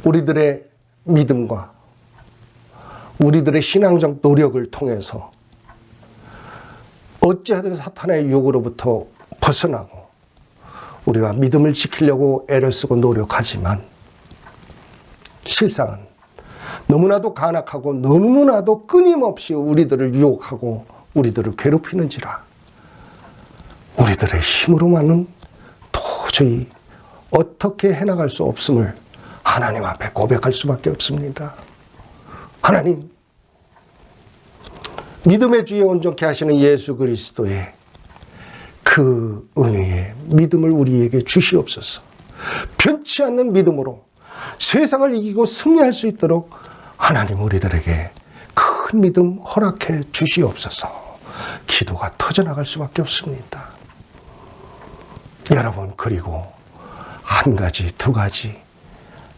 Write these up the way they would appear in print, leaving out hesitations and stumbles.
우리들의 믿음과 우리들의 신앙적 노력을 통해서 어찌하든 사탄의 유혹으로부터 벗어나고 우리가 믿음을 지키려고 애를 쓰고 노력하지만 실상은 너무나도 간악하고 너무나도 끊임없이 우리들을 유혹하고 우리들을 괴롭히는지라 우리들의 힘으로만은 도저히 어떻게 해나갈 수 없음을 하나님 앞에 고백할 수밖에 없습니다. 하나님, 믿음의 주에 온전케 하시는 예수 그리스도의 그 은혜의 믿음을 우리에게 주시옵소서. 변치 않는 믿음으로 세상을 이기고 승리할 수 있도록 하나님 우리들에게 큰 믿음 허락해 주시옵소서. 기도가 터져나갈 수밖에 없습니다. 여러분, 그리고 한 가지, 두 가지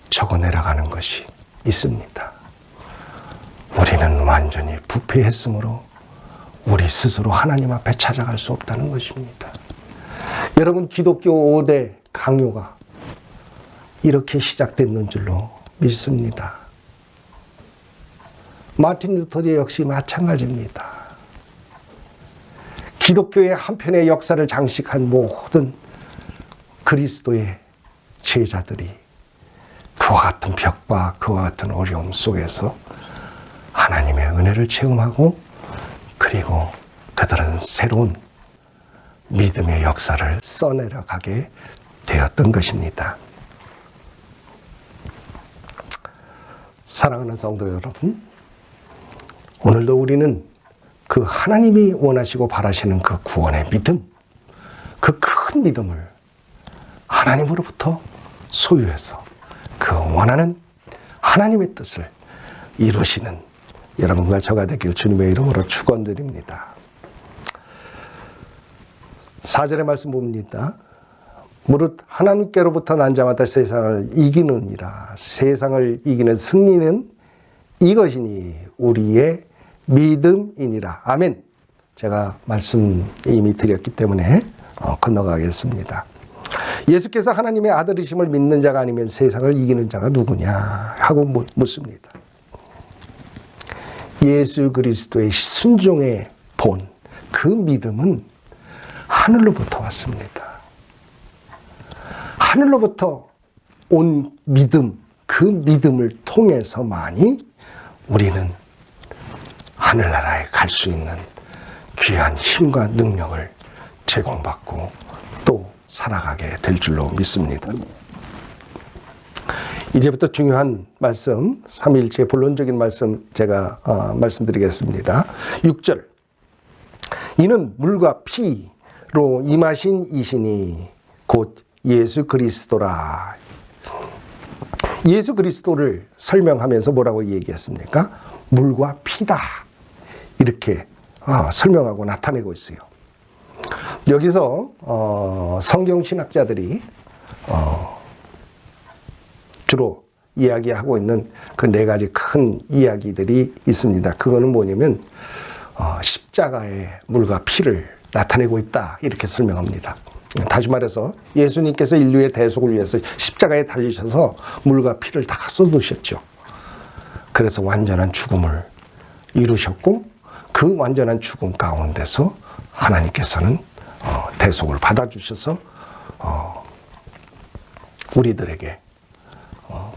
적어 내려가는 것이 있습니다. 우리는 완전히 부패했으므로 우리 스스로 하나님 앞에 찾아갈 수 없다는 것입니다. 여러분, 기독교 5대 강요가 이렇게 시작됐는 줄로 믿습니다. 마틴 루터제 역시 마찬가지입니다. 기독교의 한편의 역사를 장식한 모든 그리스도의 제자들이 그와 같은 벽과 그와 같은 어려움 속에서 하나님의 은혜를 체험하고 그리고 그들은 새로운 믿음의 역사를 써내려가게 되었던 것입니다. 사랑하는 성도 여러분, 오늘도 우리는 그 하나님이 원하시고 바라시는 그 구원의 믿음, 그 큰 믿음을 하나님으로부터 소유해서 그 원하는 하나님의 뜻을 이루시는 여러분과 저가 되길 주님의 이름으로 축원드립니다. 4절의 말씀 봅니다. 무릇 하나님께로부터 난 자마다 세상을 이기느니라. 세상을 이기는 승리는 이것이니 우리의 믿음이니라. 아멘. 제가 말씀 이미 드렸기 때문에 건너가겠습니다. 예수께서 하나님의 아들이심을 믿는 자가 아니면 세상을 이기는 자가 누구냐 하고 묻습니다. 예수 그리스도의 순종의 본, 그 믿음은 하늘로부터 왔습니다. 하늘로부터 온 믿음, 그 믿음을 통해서만이 우리는 하늘나라에 갈 수 있는 귀한 힘과 능력을 제공받고 또 살아가게 될 줄로 믿습니다. 이제부터 중요한 말씀, 삼위일체의 본론적인 말씀 제가 말씀드리겠습니다. 6절, 이는 물과 피로 임하신 이시니 곧 예수 그리스도라. 예수 그리스도를 설명하면서 뭐라고 얘기했습니까? 물과 피다. 이렇게 설명하고 나타내고 있어요. 여기서 성경신학자들이 주로 이야기하고 있는 그 네 가지 큰 이야기들이 있습니다. 그거는 뭐냐면 십자가의 물과 피를 나타내고 있다, 이렇게 설명합니다. 다시 말해서 예수님께서 인류의 대속을 위해서 십자가에 달리셔서 물과 피를 다 쏟으셨죠. 그래서 완전한 죽음을 이루셨고 그 완전한 죽음 가운데서 하나님께서는 대속을 받아주셔서 우리들에게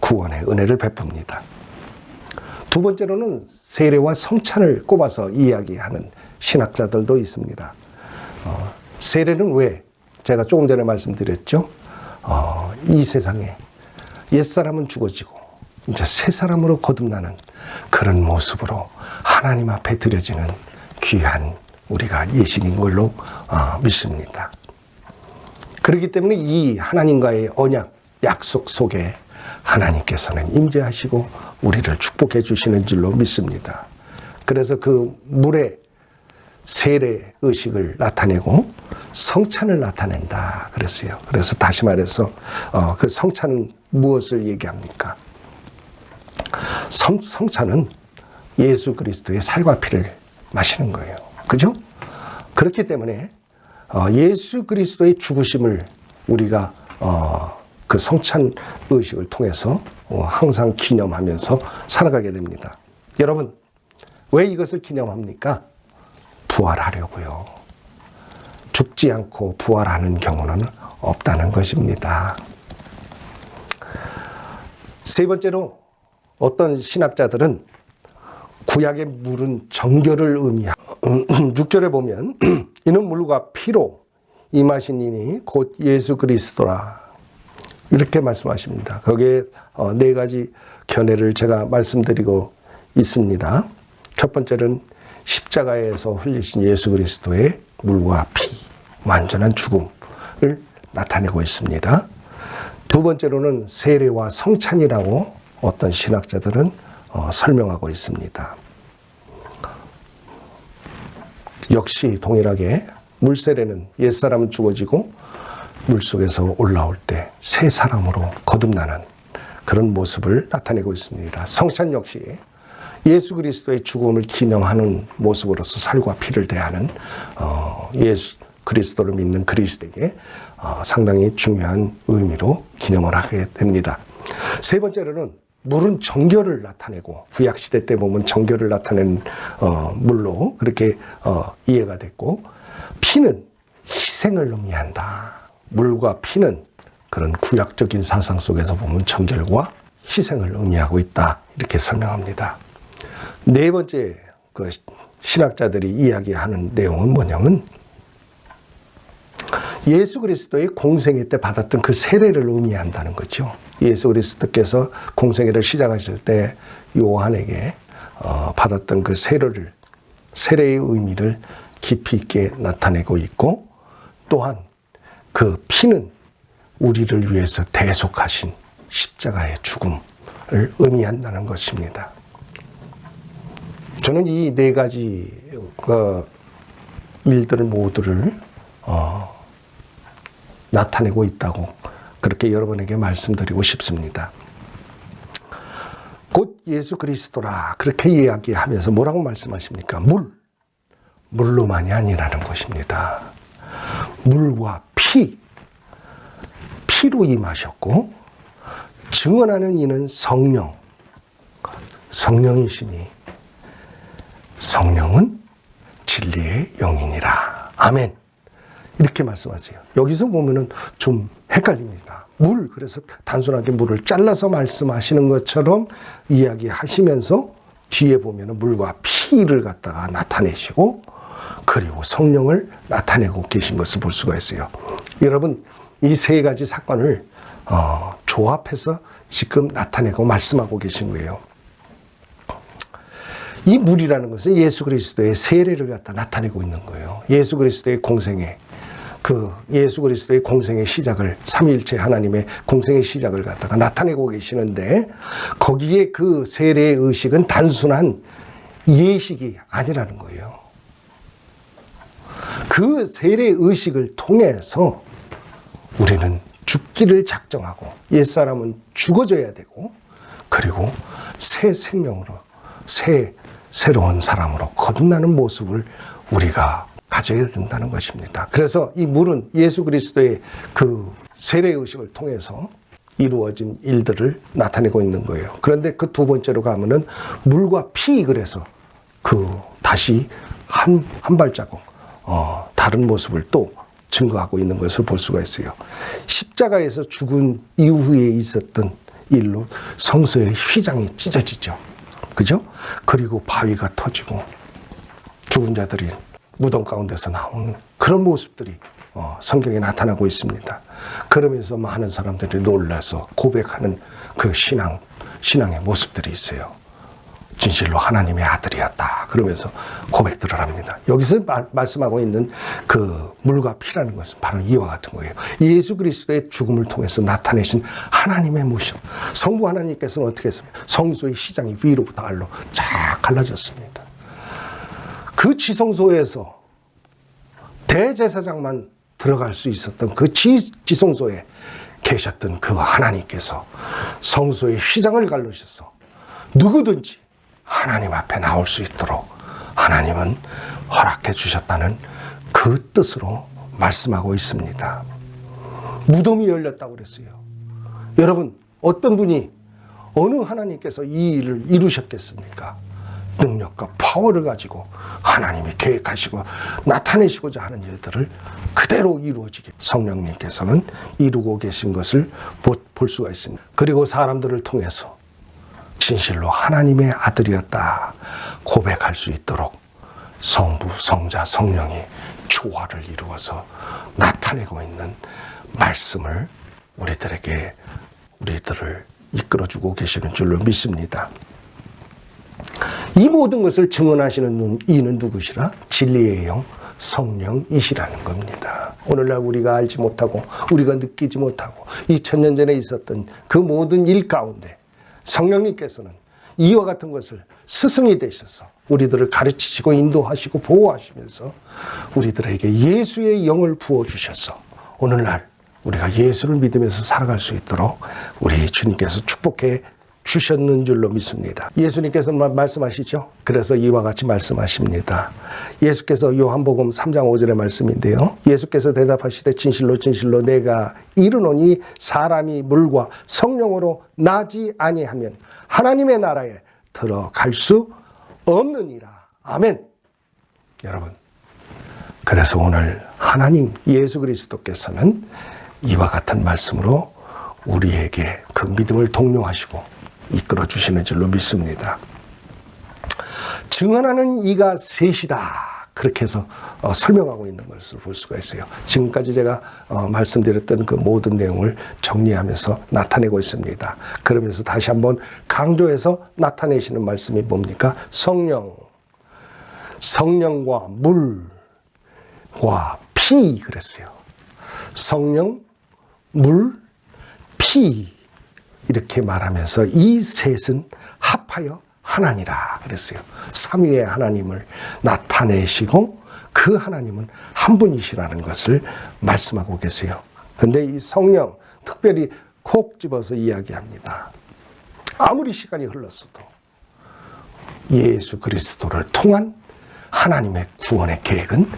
구원의 은혜를 베풉니다. 두 번째로는 세례와 성찬을 꼽아서 이야기하는 신학자들도 있습니다. 세례는 왜? 제가 조금 전에 말씀드렸죠. 이 세상에 옛사람은 죽어지고 이제 새 사람으로 거듭나는 그런 모습으로 하나님 앞에 드려지는 귀한 우리가 예식인 걸로 믿습니다. 그렇기 때문에 이 하나님과의 언약, 약속 속에 하나님께서는 임재하시고 우리를 축복해 주시는 줄로 믿습니다. 그래서 그 물의 세례 의식을 나타내고 성찬을 나타낸다 그랬어요. 그래서 다시 말해서 그 성찬은 무엇을 얘기합니까? 성찬은 예수 그리스도의 살과 피를 마시는 거예요. 그죠? 그렇기 때문에 예수 그리스도의 죽으심을 우리가 그 성찬 의식을 통해서 항상 기념하면서 살아가게 됩니다. 여러분, 왜 이것을 기념합니까? 부활하려고요. 죽지 않고 부활하는 경우는 없다는 것입니다. 세 번째로 어떤 신학자들은 구약의 물은 정결을 의미하고 6절에 보면 이는 물과 피로 임하신 이니 곧 예수 그리스도라 이렇게 말씀하십니다. 거기에 네 가지 견해를 제가 말씀드리고 있습니다. 첫 번째는 십자가에서 흘리신 예수 그리스도의 물과 피, 완전한 죽음을 나타내고 있습니다. 두 번째로는 세례와 성찬이라고 어떤 신학자들은 설명하고 있습니다. 역시 동일하게 물세례는 옛사람은 죽어지고 물속에서 올라올 때 새 사람으로 거듭나는 그런 모습을 나타내고 있습니다. 성찬 역시 예수 그리스도의 죽음을 기념하는 모습으로서 살과 피를 대하는 예수 그리스도를 믿는 그리스도에게 상당히 중요한 의미로 기념을 하게 됩니다. 세 번째로는 물은 정결을 나타내고 구약시대 때 보면 정결을 나타내는 물로 그렇게 이해가 됐고 피는 희생을 의미한다. 물과 피는 그런 구약적인 사상 속에서 보면 정결과 희생을 의미하고 있다. 이렇게 설명합니다. 네 번째 그 신학자들이 이야기하는 내용은 뭐냐면 예수 그리스도의 공생애 때 받았던 그 세례를 의미한다는 거죠. 예수 그리스도께서 공생애를 시작하실 때 요한에게 받았던 그 세례의 의미를 깊이 있게 나타내고 있고 또한 그 피는 우리를 위해서 대속하신 십자가의 죽음을 의미한다는 것입니다. 저는 이 네 가지 일들 모두를 나타내고 있다고 그렇게 여러분에게 말씀드리고 싶습니다. 곧 예수 그리스도라 그렇게 이야기하면서 뭐라고 말씀하십니까? 물로만이 아니라는 것입니다. 물과 피로 임하셨고 증언하는 이는 성령이시니 성령은 진리의 영이니라. 아멘. 이렇게 말씀하세요. 여기서 보면은 좀 헷갈립니다. 그래서 단순하게 물을 잘라서 말씀하시는 것처럼 이야기하시면서 뒤에 보면은 물과 피를 갖다가 나타내시고 그리고 성령을 나타내고 계신 것을 볼 수가 있어요. 여러분, 이 세 가지 사건을 조합해서 지금 나타내고 말씀하고 계신 거예요. 이 물이라는 것은 예수 그리스도의 세례를 갖다 나타내고 있는 거예요. 예수 그리스도의 공생애, 예수 그리스도의 공생의 시작을, 삼위일체 하나님의 공생의 시작을 갖다가 나타내고 계시는데 거기에 그 세례의 의식은 단순한 예식이 아니라는 거예요. 그 세례 의식을 통해서 우리는 죽기를 작정하고 옛사람은 죽어져야 되고 그리고 새 생명으로 새로운 사람으로 거듭나는 모습을 우리가 가져야 된다는 것입니다. 그래서 이 물은 예수 그리스도의 그 세례 의식을 통해서 이루어진 일들을 나타내고 있는 거예요. 그런데 그 두 번째로 가면은 물과 피 그래서 다시 한 발자국 다른 모습을 또 증거하고 있는 것을 볼 수가 있어요. 십자가에서 죽은 이후에 있었던 일로 성소의 휘장이 찢어지죠. 그죠? 그리고 바위가 터지고 죽은 자들이 무덤 가운데서 나오는 그런 모습들이 성경에 나타나고 있습니다. 그러면서 많은 사람들이 놀라서 고백하는 그 신앙의 모습들이 있어요. 진실로 하나님의 아들이었다. 그러면서 고백들을 합니다. 여기서 말씀하고 있는 그 물과 피라는 것은 바로 이와 같은 거예요. 예수 그리스도의 죽음을 통해서 나타내신 하나님의 모습. 성부 하나님께서는 어떻게 했습니까? 성소의 시장이 위로부터 아래로 쫙 갈라졌습니다. 그 지성소에서 대제사장만 들어갈 수 있었던 그 지성소에 계셨던 그 하나님께서 성소의 휘장을 갈르셔서 누구든지 하나님 앞에 나올 수 있도록 하나님은 허락해 주셨다는 그 뜻으로 말씀하고 있습니다. 무덤이 열렸다고 그랬어요. 여러분, 어떤 분이 어느 하나님께서 이 일을 이루셨겠습니까? 능력과 파워를 가지고 하나님이 계획하시고 나타내시고자 하는 일들을 그대로 이루어지게 성령님께서는 이루고 계신 것을 볼 수가 있습니다. 그리고 사람들을 통해서 진실로 하나님의 아들이었다 고백할 수 있도록 성부, 성자, 성령이 조화를 이루어서 나타내고 있는 말씀을 우리들을 이끌어주고 계시는 줄로 믿습니다. 이 모든 것을 증언하시는 이는 누구시라? 진리의 영 성령이시라는 겁니다. 오늘날 우리가 알지 못하고 우리가 느끼지 못하고 2000년 전에 있었던 그 모든 일 가운데 성령님께서는 이와 같은 것을 스승이 되셔서 우리들을 가르치시고 인도하시고 보호하시면서 우리들에게 예수의 영을 부어주셔서 오늘날 우리가 예수를 믿으면서 살아갈 수 있도록 우리 주님께서 축복해 주셨는 줄로 믿습니다. 예수님께서 말씀하시죠. 그래서 이와 같이 말씀하십니다. 예수께서 요한복음 3장 5절의 말씀인데요. 예수께서 대답하시되 진실로 진실로 내가 이르노니 사람이 물과 성령으로 나지 아니하면 하나님의 나라에 들어갈 수 없느니라. 아멘. 여러분, 그래서 오늘 하나님 예수 그리스도께서는 이와 같은 말씀으로 우리에게 그 믿음을 독려하시고 이끌어 주시는 줄로 믿습니다. 증언하는 이가 셋이다. 그렇게 해서 설명하고 있는 것을 볼 수가 있어요. 지금까지 제가 말씀드렸던 그 모든 내용을 정리하면서 나타내고 있습니다. 그러면서 다시 한번 강조해서 나타내시는 말씀이 뭡니까? 성령과 물과 피 그랬어요. 성령, 물, 피 이렇게 말하면서 이 셋은 합하여 하나니라 그랬어요. 삼위의 하나님을 나타내시고 그 하나님은 한 분이시라는 것을 말씀하고 계세요. 근데 이 성령 특별히 콕 집어서 이야기합니다. 아무리 시간이 흘렀어도 예수 그리스도를 통한 하나님의 구원의 계획은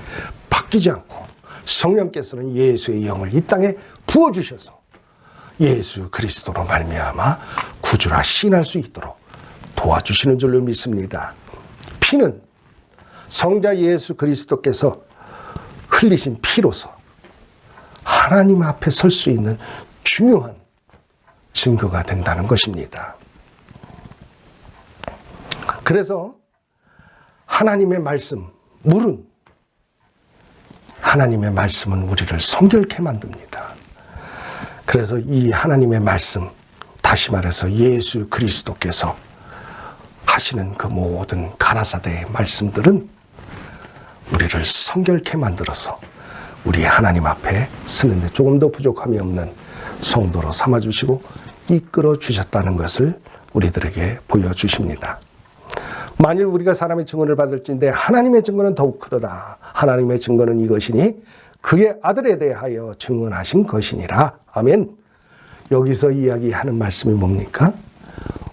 바뀌지 않고 성령께서는 예수의 영을 이 땅에 부어주셔서 예수 그리스도로 말미암아 구주라 시인할 수 있도록 도와주시는 줄로 믿습니다. 피는 성자 예수 그리스도께서 흘리신 피로서 하나님 앞에 설 수 있는 중요한 증거가 된다는 것입니다. 그래서 하나님의 말씀, 물은 하나님의 말씀은 우리를 성결케 만듭니다. 그래서 이 하나님의 말씀, 다시 말해서 예수 그리스도께서 하시는 그 모든 가라사대의 말씀들은 우리를 성결케 만들어서 우리 하나님 앞에 쓰는데 조금 더 부족함이 없는 성도로 삼아주시고 이끌어 주셨다는 것을 우리들에게 보여주십니다. 만일 우리가 사람의 증언을 받을진데 하나님의 증거는 더욱 크도다. 하나님의 증거는 이것이니 그의 아들에 대하여 증언하신 것이니라. 아멘. 여기서 이야기하는 말씀이 뭡니까?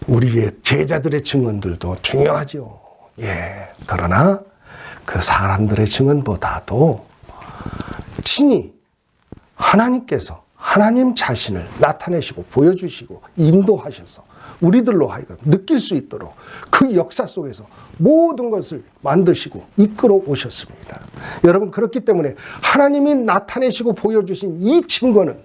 우리의 제자들의 증언들도 중요하죠. 그러나 그 사람들의 증언보다도 친히 하나님께서 하나님 자신을 나타내시고 보여주시고 인도하셔서 우리들로 하여금 느낄 수 있도록 그 역사 속에서 모든 것을 만드시고 이끌어 오셨습니다. 여러분, 그렇기 때문에 하나님이 나타내시고 보여주신 이 증거는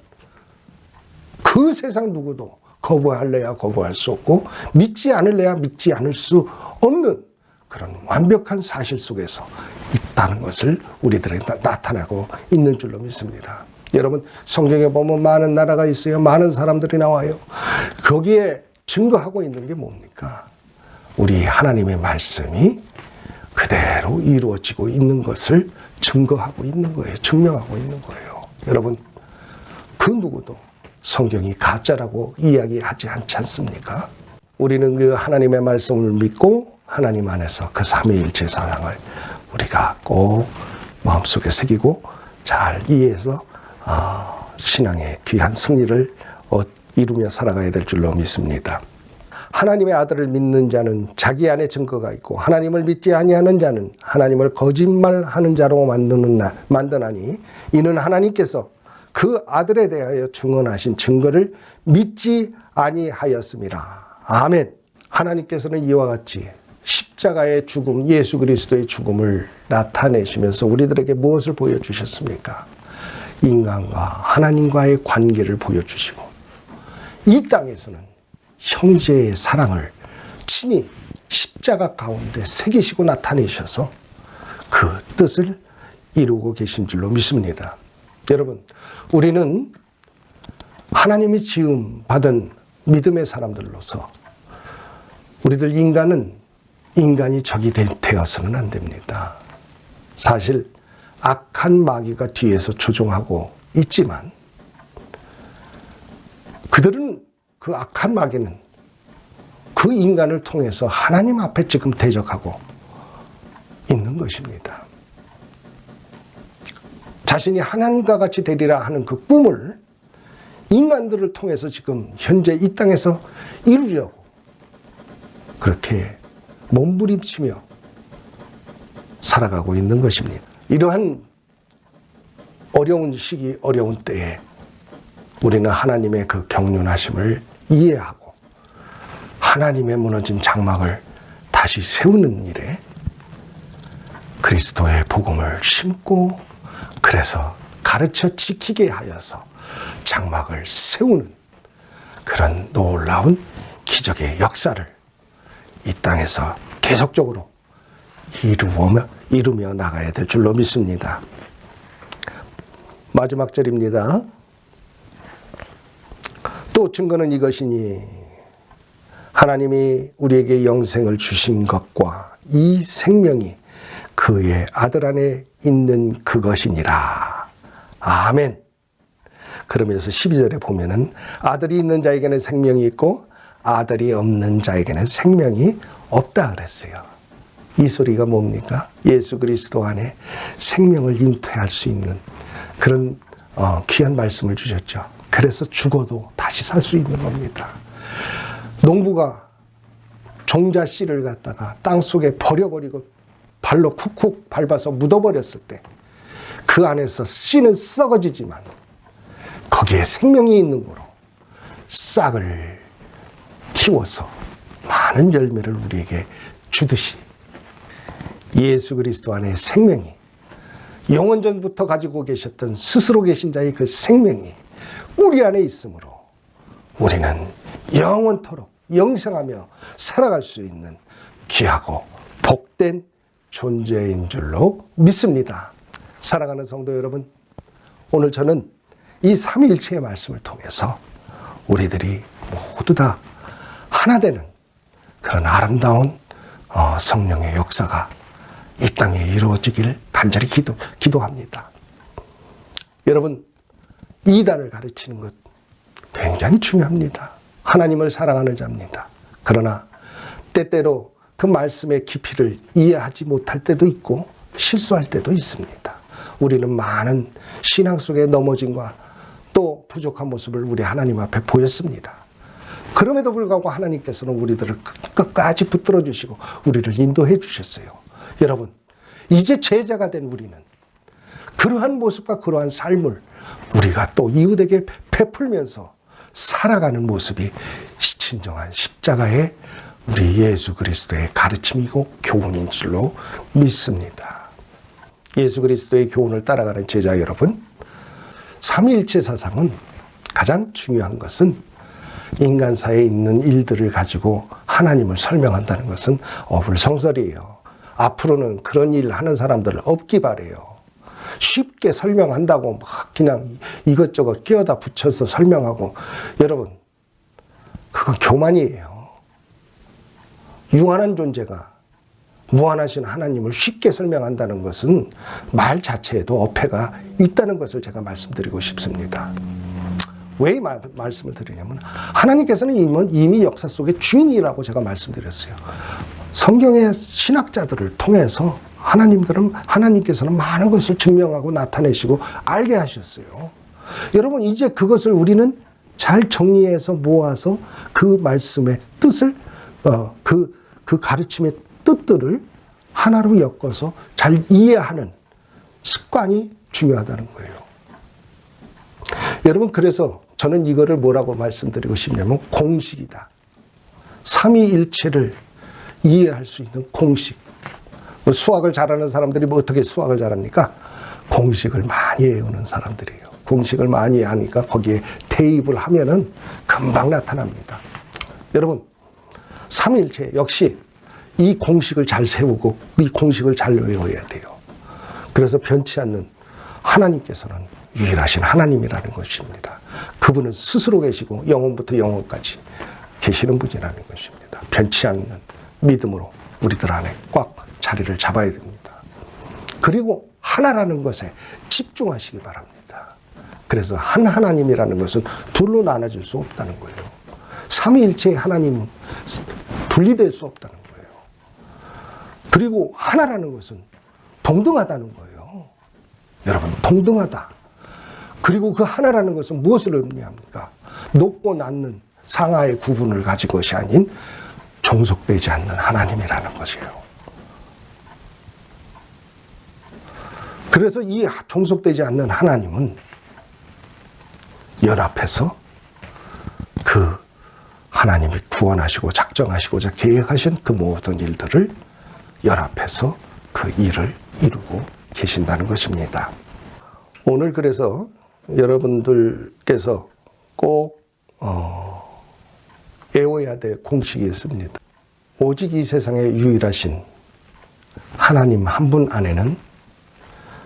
그 세상 누구도 거부할래야 거부할 수 없고 믿지 않을래야 믿지 않을 수 없는 그런 완벽한 사실 속에서 있다는 것을 우리들에게 나타나고 있는 줄로 믿습니다. 여러분, 성경에 보면 많은 나라가 있어요. 많은 사람들이 나와요. 거기에 증거하고 있는 게 뭡니까? 우리 하나님의 말씀이 그대로 이루어지고 있는 것을 증거하고 있는 거예요. 증명하고 있는 거예요. 여러분, 그 누구도 성경이 가짜라고 이야기하지 않지 않습니까? 우리는 그 하나님의 말씀을 믿고 하나님 안에서 그 삼위일체 사상을 우리가 꼭 마음속에 새기고 잘 이해해서 신앙의 귀한 승리를 이루며 살아가야 될 줄로 믿습니다. 하나님의 아들을 믿는 자는 자기 안에 증거가 있고 하나님을 믿지 아니하는 자는 하나님을 거짓말하는 자로 만드나니 이는 하나님께서 그 아들에 대하여 증언하신 증거를 믿지 아니하였음이라. 아멘. 하나님께서는 이와 같이 십자가의 죽음, 예수 그리스도의 죽음을 나타내시면서 우리들에게 무엇을 보여주셨습니까? 인간과 하나님과의 관계를 보여주시고 이 땅에서는 형제의 사랑을 친히 십자가 가운데 새기시고 나타내셔서 그 뜻을 이루고 계신 줄로 믿습니다. 여러분, 우리는 하나님이 지음 받은 믿음의 사람들로서 우리들 인간이 적이 되어서는 안 됩니다. 사실 악한 마귀가 뒤에서 조종하고 있지만 그들은 그 악한 마귀는 그 인간을 통해서 하나님 앞에 지금 대적하고 있는 것입니다. 자신이 하나님과 같이 되리라 하는 그 꿈을 인간들을 통해서 지금 현재 이 땅에서 이루려고 그렇게 몸부림치며 살아가고 있는 것입니다. 이러한 어려운 시기, 어려운 때에 우리는 하나님의 그 경륜하심을 이해하고 하나님의 무너진 장막을 다시 세우는 일에 그리스도의 복음을 심고 그래서 가르쳐 지키게 하여서 장막을 세우는 그런 놀라운 기적의 역사를 이 땅에서 계속적으로 이루며 나가야 될 줄로 믿습니다. 마지막 절입니다. 또 증거는 이것이니 하나님이 우리에게 영생을 주신 것과 이 생명이 그의 아들 안에 있는 그것이니라. 아멘. 그러면서 12절에 보면은 아들이 있는 자에게는 생명이 있고 아들이 없는 자에게는 생명이 없다 그랬어요. 이 소리가 뭡니까? 예수 그리스도 안에 생명을 잉태할 수 있는 그런 귀한 말씀을 주셨죠. 그래서 죽어도 다시 살 수 있는 겁니다. 농부가 종자 씨를 갖다가 땅속에 버려버리고 발로 쿡쿡 밟아서 묻어버렸을 때 그 안에서 씨는 썩어지지만 거기에 생명이 있는 거로 싹을 틔워서 많은 열매를 우리에게 주듯이 예수 그리스도 안에 생명이 영원전부터 가지고 계셨던 스스로 계신 자의 그 생명이 우리 안에 있으므로 우리는 영원토록 영생하며 살아갈 수 있는 귀하고 복된 존재인 줄로 믿습니다. 사랑하는 성도 여러분, 오늘 저는 이 삼위일체의 말씀을 통해서 우리들이 모두 다 하나 되는 그런 아름다운 성령의 역사가 이 땅에 이루어지길 간절히 기도합니다. 여러분, 이단을 가르치는 것 굉장히 중요합니다. 하나님을 사랑하는 자입니다. 그러나 때때로 그 말씀의 깊이를 이해하지 못할 때도 있고 실수할 때도 있습니다. 우리는 많은 신앙 속의 넘어짐과 또 부족한 모습을 우리 하나님 앞에 보였습니다. 그럼에도 불구하고 하나님께서는 우리들을 끝까지 붙들어 주시고 우리를 인도해 주셨어요. 여러분, 이제 제자가 된 우리는 그러한 모습과 그러한 삶을 우리가 또 이웃에게 베풀면서 살아가는 모습이 진정한 십자가의 우리 예수 그리스도의 가르침이고 교훈인 줄로 믿습니다. 예수 그리스도의 교훈을 따라가는 제자 여러분, 삼위일체 사상은 가장 중요한 것은 인간사에 있는 일들을 가지고 하나님을 설명한다는 것은 어불성설이에요. 앞으로는 그런 일 하는 사람들 없기 바래요. 쉽게 설명한다고 막 그냥 이것저것 끼워다 붙여서 설명하고, 여러분, 그건 교만이에요. 유한한 존재가 무한하신 하나님을 쉽게 설명한다는 것은 말 자체에도 어폐가 있다는 것을 제가 말씀드리고 싶습니다. 왜 이 말씀을 드리냐면 하나님께서는 이미 역사 속의 주인이라고 제가 말씀드렸어요. 성경의 신학자들을 통해서 하나님께서는 많은 것을 증명하고 나타내시고 알게 하셨어요. 여러분, 이제 그것을 우리는 잘 정리해서 모아서 그 말씀의 뜻을 그 가르침의 뜻들을 하나로 엮어서 잘 이해하는 습관이 중요하다는 거예요. 여러분, 그래서 저는 이거를 뭐라고 말씀드리고 싶냐면 공식이다. 삼위일체를 이해할 수 있는 공식. 뭐 수학을 잘하는 사람들이 뭐 어떻게 수학을 잘합니까? 공식을 많이 외우는 사람들이에요. 공식을 많이 하니까 거기에 대입을 하면은 금방 나타납니다. 여러분, 삼위일체 역시 이 공식을 잘 세우고 이 공식을 잘 외워야 돼요. 그래서 변치 않는 하나님께서는 유일하신 하나님이라는 것입니다. 그분은 스스로 계시고 영원부터 영원까지 계시는 분이라는 것입니다. 변치 않는 믿음으로 우리들 안에 꽉 자리를 잡아야 됩니다. 그리고 하나라는 것에 집중하시기 바랍니다. 그래서 한 하나님이라는 것은 둘로 나눠질 수 없다는 거예요. 삼위일체의 하나님은 분리될 수 없다는 거예요. 그리고 하나라는 것은 동등하다는 거예요. 여러분, 동등하다. 그리고 그 하나라는 것은 무엇을 의미합니까? 높고 낮는 상하의 구분을 가진 것이 아닌 종속되지 않는 하나님이라는 것이에요. 그래서 이 종속되지 않는 하나님은 연합해서 그 하나님이 구원하시고 작정하시고자 계획하신 그 모든 일들을 연합해서 그 일을 이루고 계신다는 것입니다. 오늘 그래서 여러분들께서 꼭 외워야 될 공식이 있습니다. 오직 이 세상에 유일하신 하나님 한 분 안에는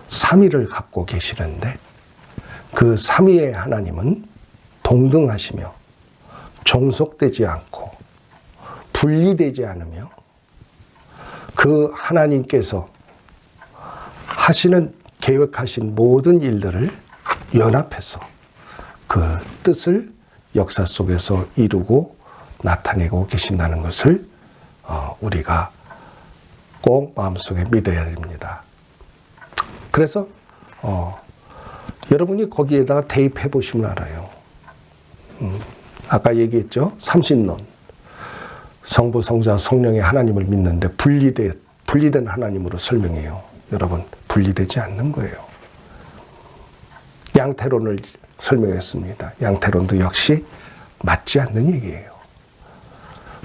삼위를 갖고 계시는데 그 삼위의 하나님은 동등하시며 종속되지 않고 분리되지 않으며 그 하나님께서 하시는 계획하신 모든 일들을 연합해서 그 뜻을 역사 속에서 이루고 나타내고 계신다는 것을 우리가 꼭 마음속에 믿어야 됩니다. 그래서 여러분이 거기에다가 대입해 보시면 알아요. 아까 얘기했죠. 삼신론. 성부, 성자, 성령의 하나님을 믿는데 분리된 하나님으로 설명해요. 여러분, 분리되지 않는 거예요. 양태론을 설명했습니다. 양태론도 역시 맞지 않는 얘기예요.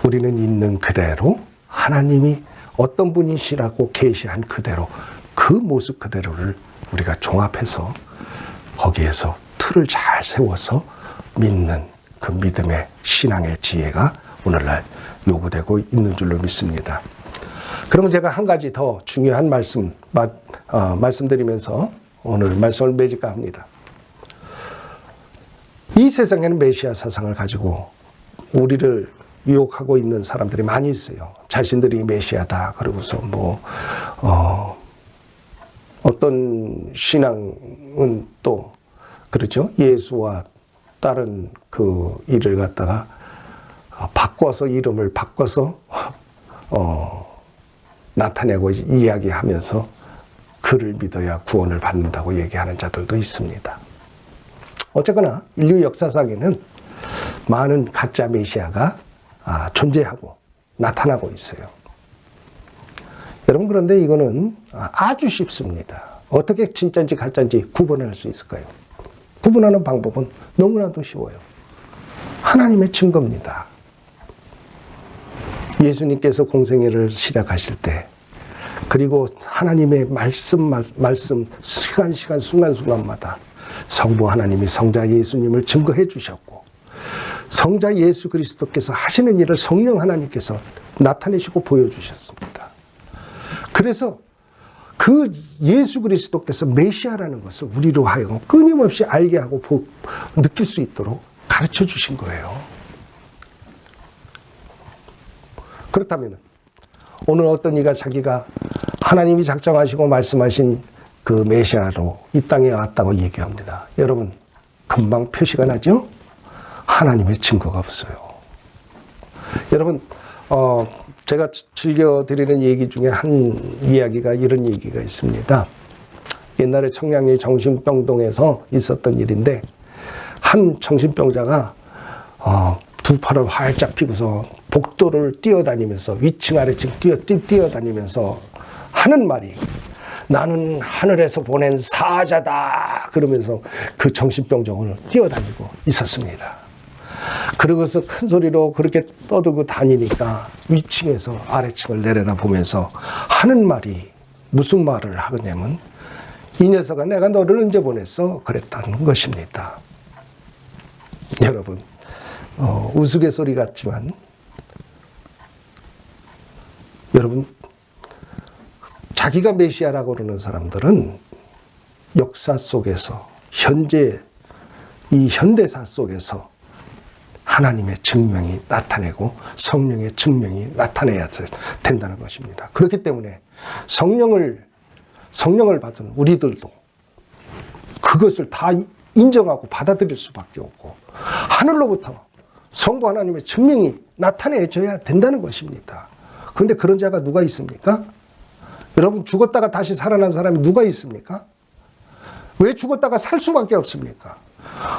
우리는 있는 그대로 하나님이 어떤 분이시라고 계시한 그대로 그 모습 그대로를 우리가 종합해서 거기에서 틀을 잘 세워서 믿는 그 믿음의 신앙의 지혜가 오늘날 요구되고 있는 줄로 믿습니다. 그러면 제가 한 가지 더 중요한 말씀드리면서 오늘 말씀을 맺을까 합니다. 이 세상에는 메시아 사상을 가지고 우리를 유혹하고 있는 사람들이 많이 있어요. 자신들이 메시아다. 그러고서 어떤 신앙은 또 그렇죠. 예수와 다른 그 일을 갖다가 바꿔서 이름을 바꿔서 나타내고 이야기하면서 그를 믿어야 구원을 받는다고 얘기하는 자들도 있습니다. 어쨌거나 인류 역사상에는 많은 가짜 메시아가 존재하고 나타나고 있어요. 여러분, 그런데 이거는 아주 쉽습니다. 어떻게 진짜인지 가짜인지 구분할 수 있을까요? 구분하는 방법은 너무나도 쉬워요. 하나님의 증거입니다. 예수님께서 공생애를 시작하실 때, 그리고 하나님의 말씀 시간 순간순간마다 성부 하나님이 성자 예수님을 증거해 주셨고, 성자 예수 그리스도께서 하시는 일을 성령 하나님께서 나타내시고 보여주셨습니다. 그래서 그 예수 그리스도께서 메시아라는 것을 우리로 하여금 끊임없이 알게 하고 느낄 수 있도록 가르쳐 주신 거예요. 그렇다면 오늘 어떤 이가 자기가 하나님이 작정하시고 말씀하신 그 메시아로 이 땅에 왔다고 얘기합니다. 여러분, 금방 표시가 나죠? 하나님의 증거가 없어요. 여러분, 제가 즐겨드리는 얘기 중에 한 이야기가 이런 얘기가 있습니다. 옛날에 청량리 정신병동에서 있었던 일인데, 한 정신병자가 두 팔을 활짝 펴고서 복도를 뛰어다니면서 위층 아래층 뛰어다니면서 하는 말이, 나는 하늘에서 보낸 사자다 그러면서 그 정신병적으로 뛰어다니고 있었습니다. 그러고서 큰 소리로 그렇게 떠들고 다니니까 위층에서 아래층을 내려다보면서 하는 말이 무슨 말을 하겠냐면 이 녀석아 내가 너를 언제 보냈어? 그랬다는 것입니다. 여러분 우스갯소리 같지만 여러분 자기가 메시아라고 그러는 사람들은 역사 속에서 현재 이 현대사 속에서 하나님의 증명이 나타내고 성령의 증명이 나타내야 된다는 것입니다. 그렇기 때문에 성령을 받은 우리들도 그것을 다 인정하고 받아들일 수밖에 없고 하늘로부터 성부 하나님의 증명이 나타내줘야 된다는 것입니다. 그런데 그런 자가 누가 있습니까? 여러분 죽었다가 다시 살아난 사람이 누가 있습니까? 왜 죽었다가 살 수밖에 없습니까?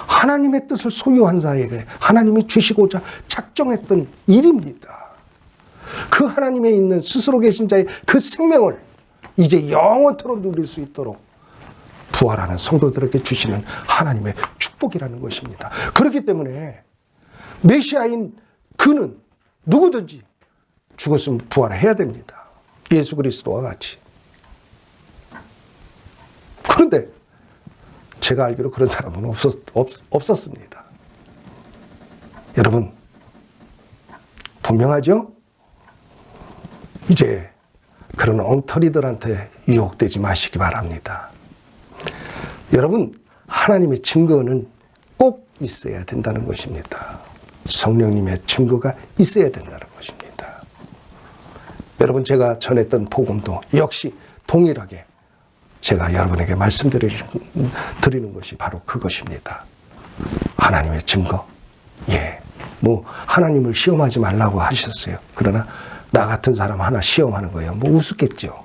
하나님의 뜻을 소유한 자에게 하나님이 주시고자 작정했던 일입니다. 그 하나님에 있는 스스로 계신 자의 그 생명을 이제 영원토록 누릴 수 있도록 부활하는 성도들에게 주시는 하나님의 축복이라는 것입니다. 그렇기 때문에 메시아인 그는 누구든지 죽었으면 부활해야 됩니다. 예수 그리스도와 같이. 그런데 제가 알기로 그런 사람은 없었습니다. 여러분 분명하죠? 이제 그런 엉터리들한테 유혹되지 마시기 바랍니다. 여러분 하나님의 증거는 꼭 있어야 된다는 것입니다. 성령님의 증거가 있어야 된다는 것입니다. 여러분 제가 전했던 복음도 역시 동일하게 제가 여러분에게 말씀드리는 것이 바로 그것입니다. 하나님의 증거. 하나님을 시험하지 말라고 하셨어요. 그러나 나 같은 사람 하나 시험하는 거예요. 우습겠죠.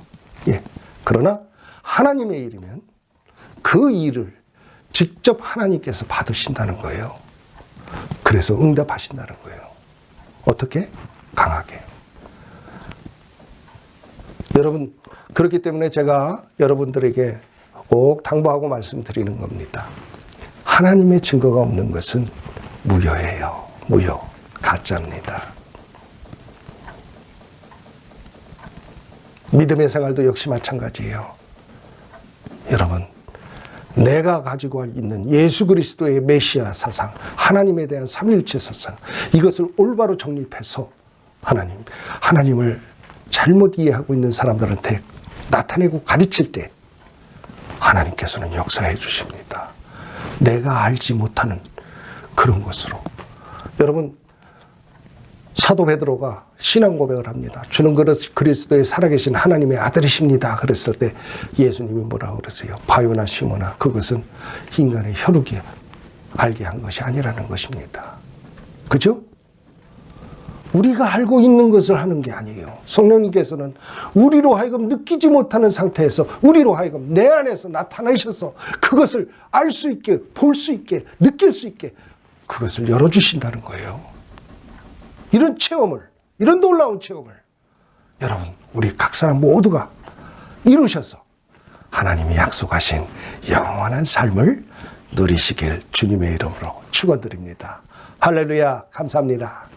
그러나 하나님의 일이면 그 일을 직접 하나님께서 받으신다는 거예요. 그래서 응답하신다는 거예요. 어떻게? 강하게. 여러분 그렇기 때문에 제가 여러분들에게 꼭 당부하고 말씀드리는 겁니다. 하나님의 증거가 없는 것은 무효예요. 무효. 가짜입니다. 믿음의 생활도 역시 마찬가지예요. 여러분 내가 가지고 있는 예수 그리스도의 메시아 사상, 하나님에 대한 삼위일체 사상 이것을 올바로 정립해서 하나님을 잘못 이해하고 있는 사람들한테 나타내고 가르칠 때 하나님께서는 역사해 주십니다. 내가 알지 못하는 그런 것으로. 여러분 사도 베드로가 신앙 고백을 합니다. 주는 그리스도의 살아계신 하나님의 아들이십니다. 그랬을 때 예수님이 뭐라고 그러세요? 바요나 시모나 그것은 인간의 혈육이 알게 한 것이 아니라는 것입니다. 그죠? 우리가 알고 있는 것을 하는 게 아니에요. 성령님께서는 우리로 하여금 느끼지 못하는 상태에서 우리로 하여금 내 안에서 나타나셔서 그것을 알 수 있게, 볼 수 있게, 느낄 수 있게 그것을 열어주신다는 거예요. 이런 체험을, 이런 놀라운 체험을 여러분 우리 각 사람 모두가 이루셔서 하나님이 약속하신 영원한 삶을 누리시길 주님의 이름으로 축원드립니다. 할렐루야. 감사합니다.